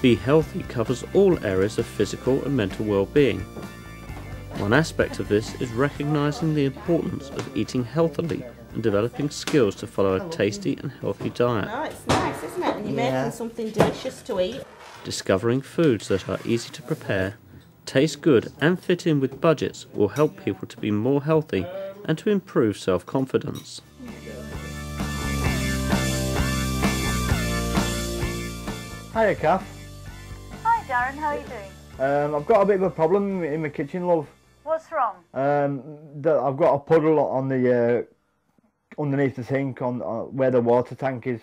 Be Healthy covers all areas of physical and mental well-being. One aspect of this is recognising the importance of eating healthily and developing skills to follow a tasty and healthy diet. Oh, it's nice, isn't it? And you're making something delicious to eat. Discovering foods that are easy to prepare, taste good and fit in with budgets will help people to be more healthy and to improve self-confidence. Hiya, Kath. Hi Darren, how are you doing? I've got a bit of a problem in my kitchen, love. What's wrong? I've got a puddle on the underneath the sink on where the water tank is.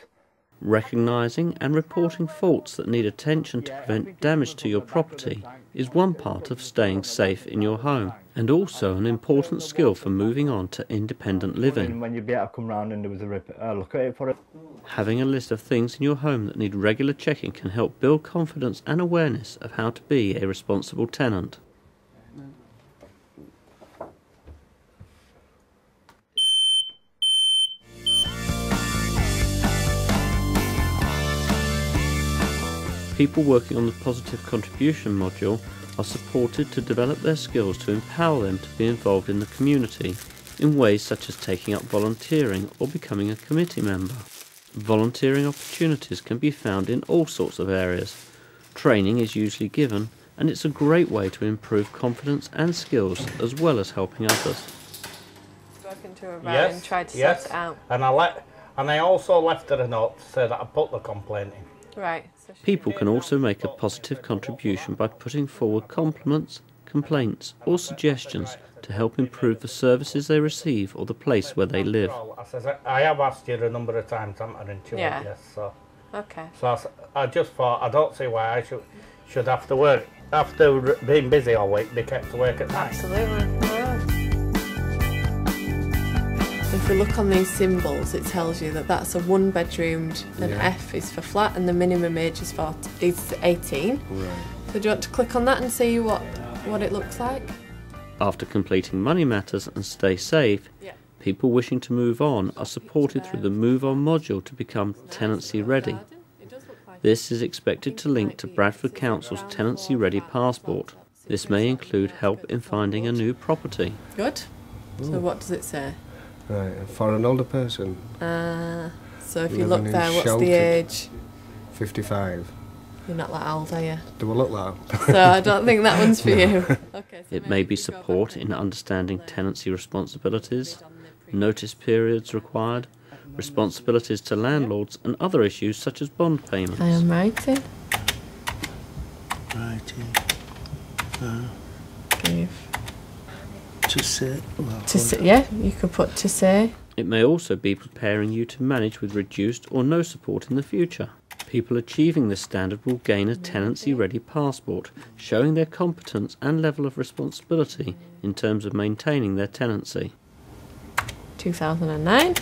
Recognising and reporting faults that need attention to prevent damage to your property is one part of staying safe in your home, and also an important skill for moving on to independent living. When you'd be able to come round and there was a look at it for it. Having a list of things in your home that need regular checking can help build confidence and awareness of how to be a responsible tenant. People working on the Positive Contribution module are supported to develop their skills to empower them to be involved in the community in ways such as taking up volunteering or becoming a committee member. Volunteering opportunities can be found in all sorts of areas. Training is usually given, and it's a great way to improve confidence and skills as well as helping others. Spoken to her about and tried to sort it out. And I also left her a note to say that I put the complaint in. Right. People can also make a positive contribution by putting forward compliments, complaints or suggestions to help improve the services they receive or the place where they live. I have asked you a number of times, haven't I, and yes, so. Okay. So I just thought, I don't see why I should have to work, after being busy all week, be kept to work at night. Absolutely. If we look on these symbols, it tells you that that's a one-bedroomed, and F is for flat, and the minimum age is 18. Right. So do you want to click on that and see what it looks like? After completing Money Matters and Stay Safe, people wishing to move on are supported through the Move On module to become tenancy ready. This is expected to link to Bradford Council's Tenancy Ready passport. This may include help in finding a new property. Good. So what does it say? Right, for an older person. So if you look there, what's the age? 55. You're not that old, are you? Do I look that? So I don't think that one's for you. Okay, so it may be support in understanding tenancy responsibilities, notice periods required, responsibilities to landlords and other issues such as bond payments. I am writing. To sit. Well, to say, yeah, you could put to say. It may also be preparing you to manage with reduced or no support in the future. People achieving this standard will gain a tenancy-ready passport, showing their competence and level of responsibility in terms of maintaining their tenancy. 2009.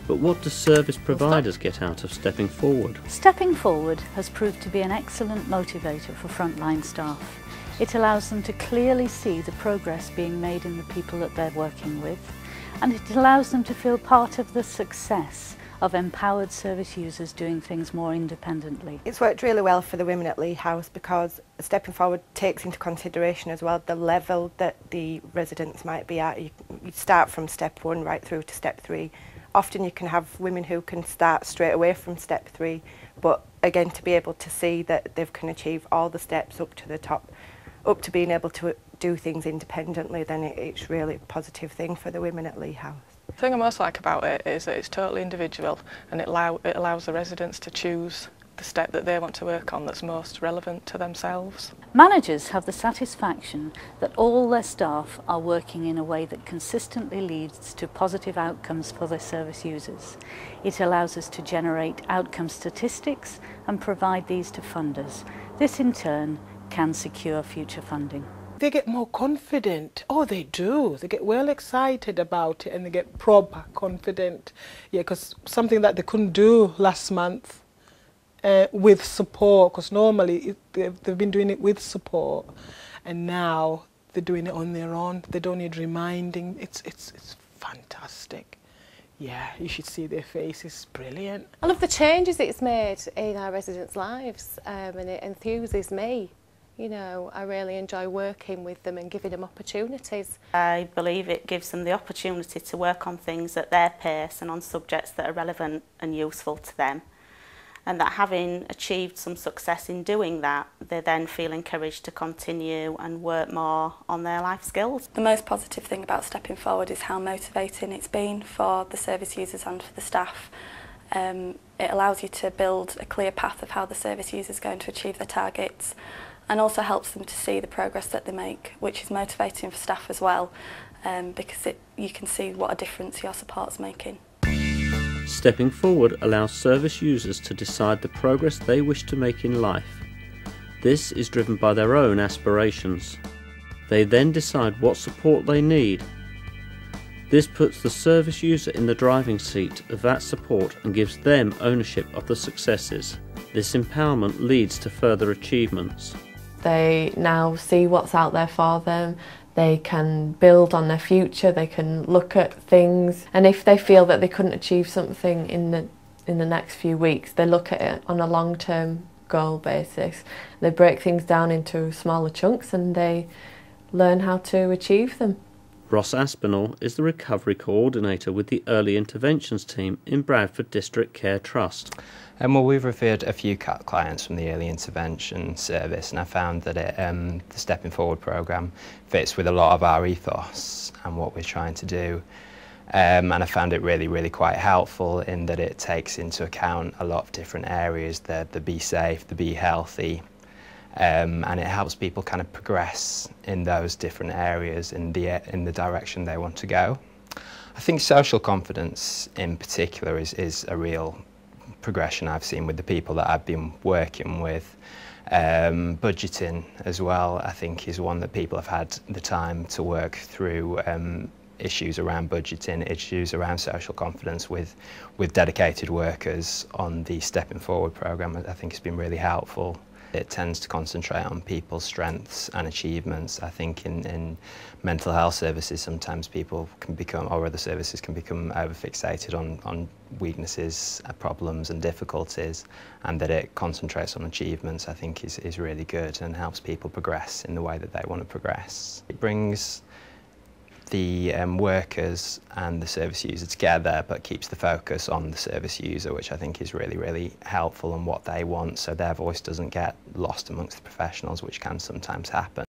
But what do service providers get out of stepping forward? Stepping Forward has proved to be an excellent motivator for frontline staff. It allows them to clearly see the progress being made in the people that they're working with, and it allows them to feel part of the success of empowered service users doing things more independently. It's worked really well for the women at Lee House because Stepping Forward takes into consideration as well the level that the residents might be at. You start from step 1 right through to step 3. Often you can have women who can start straight away from step 3, but again to be able to see that they can achieve all the steps up to the top, up to being able to do things independently, then it's really a positive thing for the women at Lee House. The thing I most like about it is that it's totally individual, and it allows the residents to choose the step that they want to work on that's most relevant to themselves. Managers have the satisfaction that all their staff are working in a way that consistently leads to positive outcomes for their service users. It allows us to generate outcome statistics and provide these to funders. This in turn can secure future funding. They get more confident. Oh, they do. They get well excited about it and they get proper confident. Yeah, because something that they couldn't do last month with support, because normally they've been doing it with support, and now they're doing it on their own. They don't need reminding. It's fantastic. yeah, you should see their faces. Brilliant. I love the changes it's made in our residents' lives, and it enthuses me. You know, I really enjoy working with them and giving them opportunities. I believe it gives them the opportunity to work on things at their pace and on subjects that are relevant and useful to them. And that having achieved some success in doing that, they then feel encouraged to continue and work more on their life skills. The most positive thing about Stepping Forward is how motivating it's been for the service users and for the staff. It allows you to build a clear path of how the service user is going to achieve their targets, and also helps them to see the progress that they make, which is motivating for staff as well, because you can see what a difference your support's making. Stepping Forward allows service users to decide the progress they wish to make in life. This is driven by their own aspirations. They then decide what support they need. This puts the service user in the driving seat of that support and gives them ownership of the successes. This empowerment leads to further achievements. They now see what's out there for them, they can build on their future, they can look at things, and if they feel that they couldn't achieve something in the next few weeks, they look at it on a long-term goal basis. They break things down into smaller chunks and they learn how to achieve them. Ross Aspinall is the Recovery Coordinator with the Early Interventions team in Bradford District Care Trust. Well, we've referred a few clients from the Early Intervention Service, and I found that the Stepping Forward programme fits with a lot of our ethos and what we're trying to do. And I found it really quite helpful in that it takes into account a lot of different areas, the be safe, the be healthy, and it helps people kind of progress in those different areas in the direction they want to go. I think social confidence in particular is a real progression I've seen with the people that I've been working with. Budgeting as well, I think, is one that people have had the time to work through. Issues around budgeting, issues around social confidence with dedicated workers on the Stepping Forward programme, I think has been really helpful. It tends to concentrate on people's strengths and achievements. I think in mental health services sometimes people can become, or other services can become over-fixated on weaknesses, problems and difficulties, and that it concentrates on achievements I think is really good and helps people progress in the way that they want to progress. It brings the workers and the service user together, but keeps the focus on the service user, which I think is really helpful and what they want, so their voice doesn't get lost amongst the professionals, which can sometimes happen.